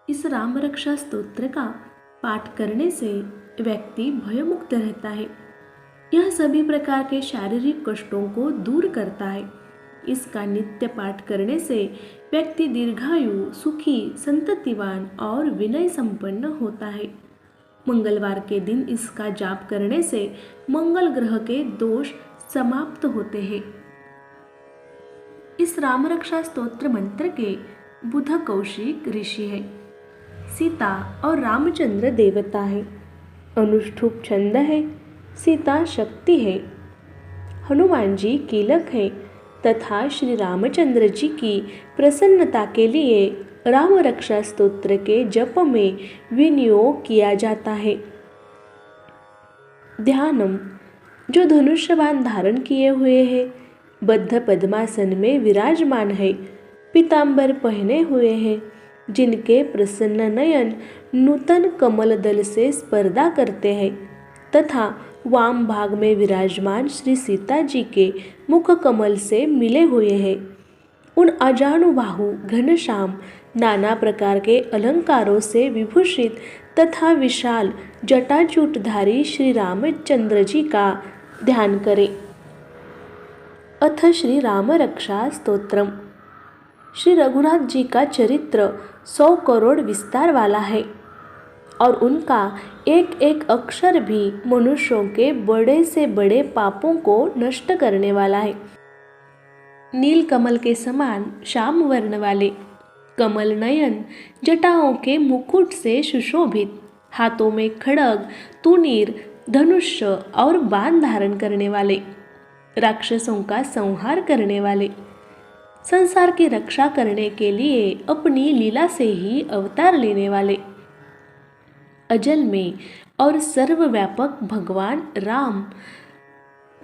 इस राम रक्षा स्तोत्र का पाठ करने से व्यक्ति भयमुक्त रहता है। यह सभी प्रकार के शारीरिक कष्टों को दूर करता है। इसका नित्य पाठ करने से व्यक्ति दीर्घायु, सुखी, संततिवान और विनय संपन्न होता है। मंगलवार के दिन इसका जाप करने से मंगल ग्रह के दोष समाप्त होते हैं। इस राम रक्षा स्तोत्र मंत्र के बुध कौशिक ऋषि है। सीता और रामचंद्र देवता है। अनुष्ठुप छंद है। सीता शक्ति है। हनुमान जी कीलक है तथा श्री रामचंद्र जी की प्रसन्नता के लिए राम रक्षा स्तोत्र के जप में विनियोग किया जाता है। ध्यानम, जो धनुष्य बाण धारण किए हुए है, बद्ध पद्मासन में विराजमान है, पीतांबर पहने हुए हैं, जिनके प्रसन्न नयन नूतन कमल दल से स्पर्धा करते हैं तथा वाम भाग में विराजमान श्री सीता जी के मुख कमल से मिले हुए हैं, उन अजानुबाहु घनश्याम नाना प्रकार के अलंकारों से विभूषित तथा विशाल जटाजूटधारी श्री रामचंद्र जी का ध्यान करें। अथ श्री राम रक्षा स्तोत्रम। श्री रघुनाथ जी का चरित्र 100 करोड़ विस्तार वाला है और उनका एक एक अक्षर भी मनुष्यों के बड़े से बड़े पापों को नष्ट करने वाला है। नील कमल के समान श्याम वर्ण वाले, कमल नयन, जटाओं के मुकुट से सुशोभित, हाथों में खड्ग, तूणीर, धनुष्य और बाण धारण करने वाले, राक्षसों का संहार करने वाले, संसार की रक्षा करने के लिए अपनी लीला से ही अवतार लेने वाले, अजल में और सर्वव्यापक भगवान राम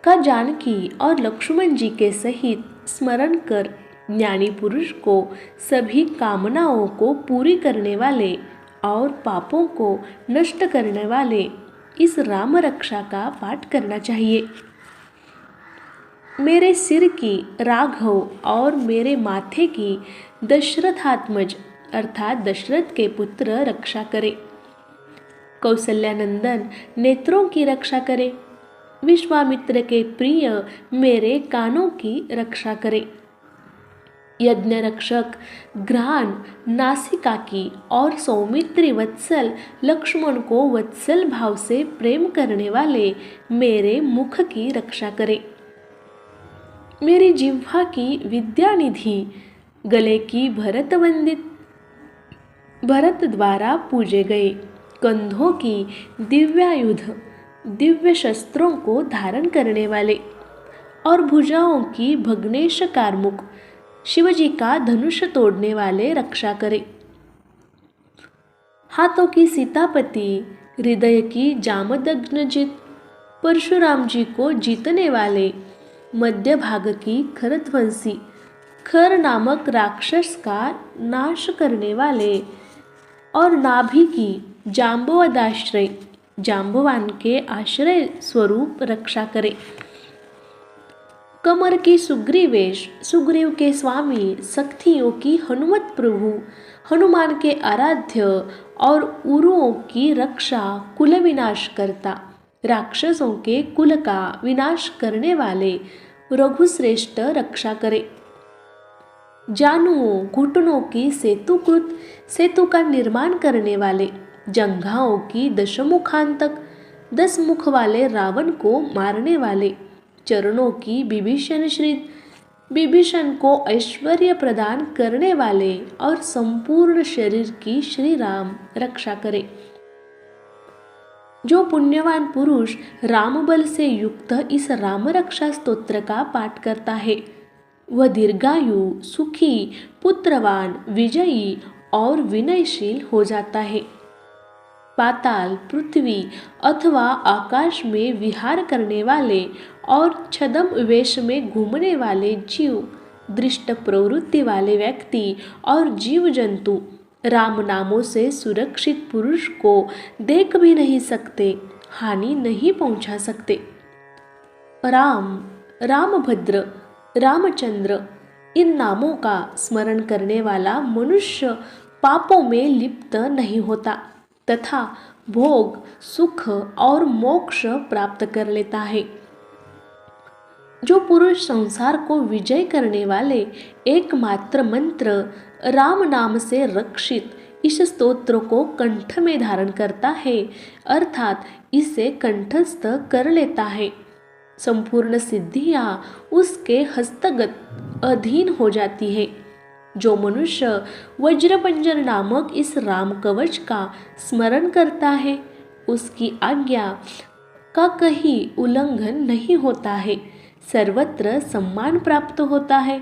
का जानकी और लक्ष्मण जी के सहित स्मरण कर ज्ञानी पुरुष को सभी कामनाओं को पूरी करने वाले और पापों को नष्ट करने वाले इस राम रक्षा का पाठ करना चाहिए। मेरे सिर की राघव और मेरे माथे की दशरथात्मज अर्थात दशरथ के पुत्र रक्षा करे। कौसल्यानंदन नेत्रों की रक्षा करे। विश्वामित्र के प्रिय मेरे कानों की रक्षा करे। यज्ञ रक्षक घ्राण नासिका की और सौमित्री वत्सल लक्ष्मण को वत्सल भाव से प्रेम करने वाले मेरे मुख की रक्षा करे। मेरी जिह्वा की विद्यानिधि, गले की भरत वंदित, भरत द्वारा पूजे गए कंधों की दिव्यायुध, दिव्य शस्त्रों को धारण करने वाले और भुजाओं की भग्नेश कारमुक, शिवजी का धनुष तोड़ने वाले रक्षा करे। हाथों की सीतापति, हृदय की जामदग्नजित, परशुराम जी को जीतने वाले, मध्य भाग की खरध्वंसी, खर नामक राक्षस का नाश करने वाले और नाभि की जाम्बवदाश्रय, जाम्बवान के आश्रय स्वरूप रक्षा करे। कमर की सुग्रीवेश, सुग्रीव के स्वामी, शक्तियों की हनुमत प्रभु, हनुमान के आराध्य और उरुओं की रक्षा, कुल विनाश करता, राक्षसों के कुल का विनाश करने वाले रघुश्रेष्ठ रक्षा करे। जानुओं, घुटनों की सेतुकृत, सेतु का निर्माण करने वाले, जंघाओं की दशमुखांतक, 10 मुख वाले रावण को मारने वाले, चरणों की विभीषण श्रित, विभीषण को ऐश्वर्य प्रदान करने वाले और संपूर्ण शरीर की श्री राम रक्षा करे। जो पुण्यवान पुरुष रामबल से युक्त इस राम रक्षा स्तोत्र का पाठ करता है वह दीर्घायु, सुखी, पुत्रवान, विजयी और विनयशील हो जाता है। पाताल, पृथ्वी अथवा आकाश में विहार करने वाले और छद्म वेश में घूमने वाले जीव, दृष्ट प्रवृत्ति वाले व्यक्ति और जीव जंतु राम नामों से सुरक्षित पुरुष को देख भी नहीं सकते, हानि नहीं पहुंचा सकते। राम, रामभद्र, रामचंद्र इन नामों का स्मरण करने वाला मनुष्य पापों में लिप्त नहीं होता तथा भोग, सुख और मोक्ष प्राप्त कर लेता है। जो पुरुष संसार को विजय करने वाले एकमात्र मंत्र राम नाम से रक्षित इस स्तोत्र को कंठ में धारण करता है, अर्थात इसे कंठस्थ कर लेता है, संपूर्ण सिद्धियां उसके हस्तगत अधीन हो जाती है। जो मनुष्य वज्रपंजर नामक इस राम कवच का स्मरण करता है, उसकी आज्ञा का कहीं उल्लंघन नहीं होता है, सर्वत्र सम्मान प्राप्त होता है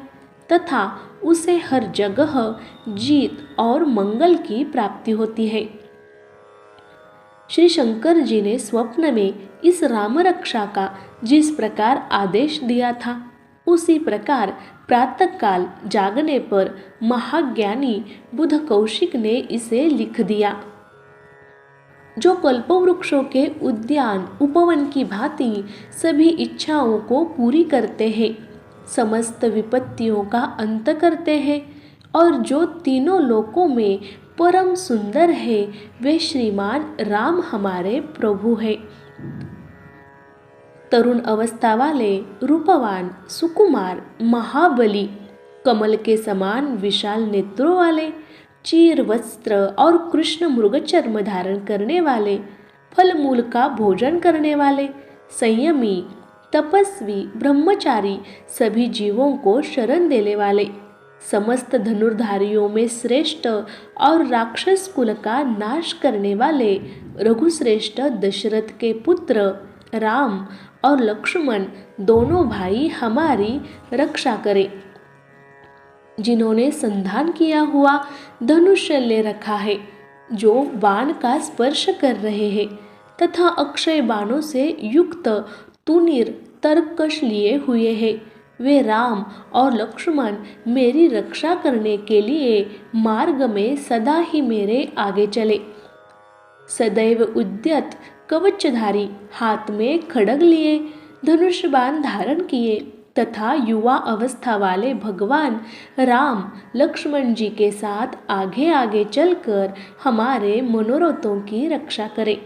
तथा उसे हर जगह जीत और मंगल की प्राप्ति होती है। श्री शंकर जी ने स्वप्न में इस राम रक्षा का जिस प्रकार आदेश दिया था, उसी प्रकार प्रातःकाल जागने पर महाज्ञानी बुध कौशिक ने इसे लिख दिया। जो कल्पवृक्षों के उद्यान उपवन की भांति सभी इच्छाओं को पूरी करते हैं, समस्त विपत्तियों का अंत करते हैं और जो तीनों लोकों में परम सुंदर है, वे श्रीमान राम हमारे प्रभु है। तरुण अवस्था वाले, रूपवान, सुकुमार, महाबली, कमल के समान विशाल नेत्रों वाले, चीर वस्त्र और कृष्ण मृग चर्म धारण करने वाले, फल मूल का भोजन करने वाले, संयमी, तपस्वी, ब्रह्मचारी, सभी जीवों को शरण देने वाले, समस्त धनुर्धारियों में श्रेष्ठ और राक्षस कुल का नाश करने वाले रघुश्रेष्ठ दशरथ के पुत्र राम और लक्ष्मण दोनों भाई हमारी रक्षा करें। जिन्होंने संधान किया हुआ धनुष्य ले रखा है, जो बाण का स्पर्श कर रहे हैं तथा अक्षय बाणों से युक्त तुनीर तरकश लिए हुए हैं, वे राम और लक्ष्मण मेरी रक्षा करने के लिए मार्ग में सदा ही मेरे आगे चले। सदैव उद्यत कवचधारी, हाथ में खड्ग लिए, धनुष बाण धारण किए तथा युवा अवस्था वाले भगवान राम लक्ष्मण जी के साथ आगे आगे चलकर हमारे मनोरथों की रक्षा करें।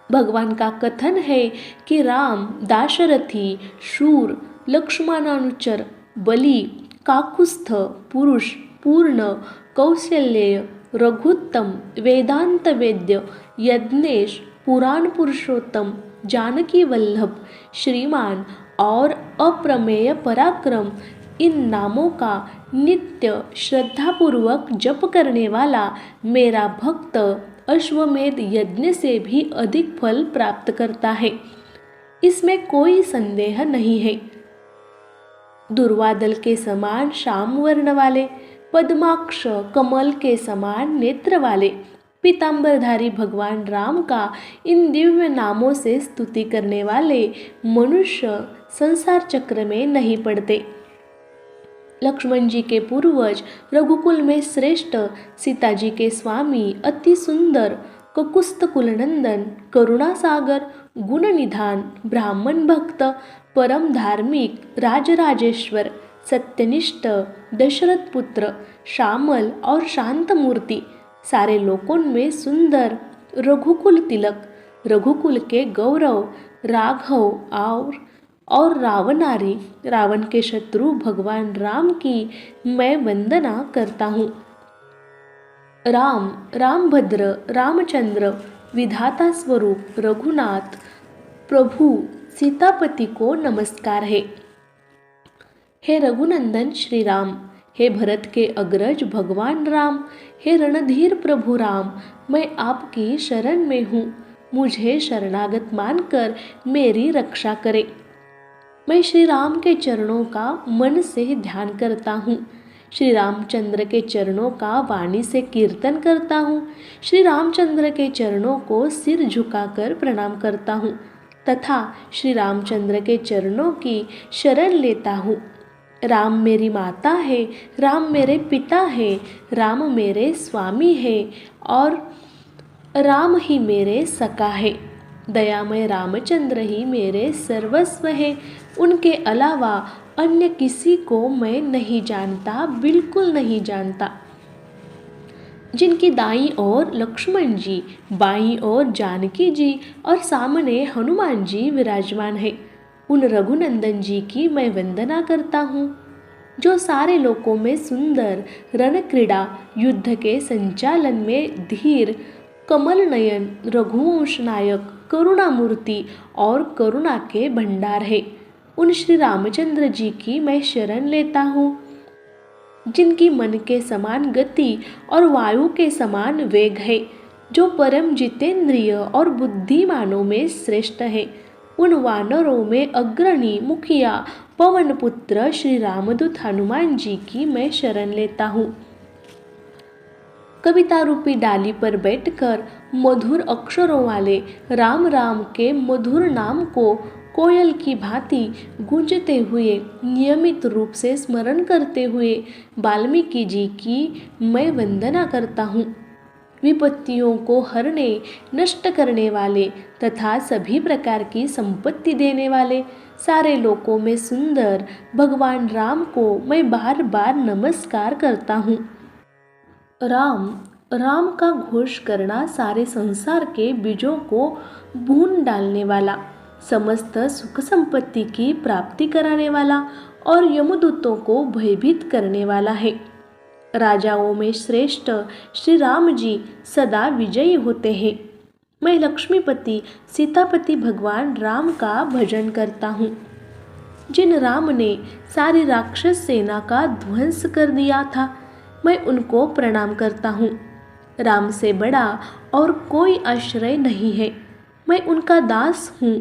भगवान का कथन है कि राम दाशरथी, शूर, लक्ष्मणानुचर, बलि, काकुस्थ, पुरुष, पूर्ण, कौशल्य, रघुत्तम, वेदांत वेद्य, यज्ञेश, पुराण पुरुषोत्तम, जानकी वल्लभ, श्रीमान और अप्रमेय पराक्रम, इन नामों का नित्य श्रद्धापूर्वक जप करने वाला मेरा भक्त अश्वमेध यज्ञ से भी अधिक फल प्राप्त करता है, इसमें कोई संदेह नहीं है। दुर्वादल के समान श्याम वर्ण वाले, पद्माक्ष, कमल के समान नेत्र वाले, पीतांबरधारी भगवान राम का इन दिव्य नामों से स्तुति करने वाले मनुष्य संसार चक्र में नहीं पड़ते। लक्ष्मण जी के पूर्वज, रघुकुल में श्रेष्ठ, सीता जी के स्वामी, अति सुंदर, ककुस्त कुलनंदन, करुणा सागर, गुण निधान, ब्राह्मण भक्त, परम धार्मिक, राजराजेश्वर, सत्यनिष्ठ, दशरथ पुत्र, श्यामल और शांत मूर्ति, सारे लोकों में सुंदर, रघुकुल तिलक, रघुकुल के गौरव, राघव और रावणारी, रावण के शत्रु भगवान राम की मैं वंदना करता हूँ। राम, रामभद्र, रामचंद्र, विधाता स्वरूप रघुनाथ, प्रभु सीतापति को नमस्कार है। हे रघुनंदन श्री राम, हे भरत के अग्रज भगवान राम, हे रणधीर प्रभु राम, मैं आपकी शरण में हूँ, मुझे शरणागत मानकर मेरी रक्षा करें। मैं श्री राम के चरणों का मन से ध्यान करता हूँ, श्री रामचंद्र के चरणों का वाणी से कीर्तन करता हूँ, श्री रामचंद्र के चरणों को सिर झुकाकर प्रणाम करता हूँ तथा श्री रामचंद्र के चरणों की शरण लेता हूँ। राम मेरी माता है, राम मेरे पिता है, राम मेरे स्वामी है और राम ही मेरे सखा है। दयामय रामचंद्र ही मेरे सर्वस्व है, उनके अलावा अन्य किसी को मैं नहीं जानता, बिल्कुल नहीं जानता। जिनकी दाईं ओर लक्ष्मण जी, बाईं ओर जानकी जी और सामने हनुमान जी विराजमान है, उन रघुनंदन जी की मैं वंदना करता हूँ, जो सारे लोकों में सुंदर, रण क्रीड़ा, युद्ध के संचालन में धीर, कमल नयन, रघुवंश नायक, करुणामूर्ति और करुणा के भंडार है, उन श्री रामचंद्र जी की मैं शरण लेता हूँ, जिनकी मन के समान गति और वायु के समान वेग है, जो परम जितेंद्रिय और बुद्धिमानों में श्रेष्ठ है, उन वानरों में अग्रणी मुखिया पवन पुत्र श्री रामदूत हनुमान जी की मैं शरण लेता हूँ। कविता रूपी डाली पर बैठकर मधुर अक्षरों वाले राम राम के मधुर नाम को कोयल की भांति गूंजते हुए नियमित रूप से स्मरण करते हुए वाल्मीकि जी की मैं वंदना करता हूँ। विपत्तियों को हरने, नष्ट करने वाले तथा सभी प्रकार की संपत्ति देने वाले, सारे लोकों में सुंदर भगवान राम को मैं बार बार नमस्कार करता हूँ। राम राम का घोष करना सारे संसार के बीजों को भून डालने वाला, समस्त सुख संपत्ति की प्राप्ति कराने वाला और यमदूतों को भयभीत करने वाला है। राजाओं में श्रेष्ठ श्री राम जी सदा विजयी होते हैं। मैं लक्ष्मीपति सीतापति भगवान राम का भजन करता हूँ, जिन राम ने सारी राक्षस सेना का ध्वंस कर दिया था, मैं उनको प्रणाम करता हूँ। राम से बड़ा और कोई आश्रय नहीं है, मैं उनका दास हूँ।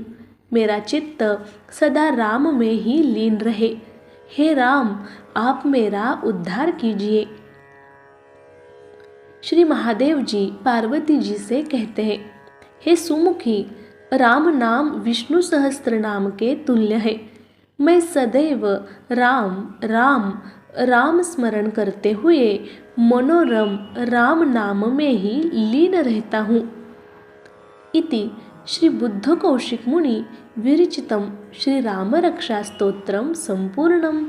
मेरा चित्त सदा राम में ही लीन रहे। हे राम, आप मेरा उद्धार कीजिए। श्री महादेव जी पार्वती जी से कहते हैं, हे सुमुखी, राम नाम विष्णु सहस्त्र नाम के तुल्य है। मैं सदैव राम राम राम स्मरण करते हुए मनोरम राम नाम में ही लीन रहता हूँ। इति श्री बुद्ध कौशिक मुनि विरचितम श्री राम रक्षा स्तोत्रम संपूर्णम।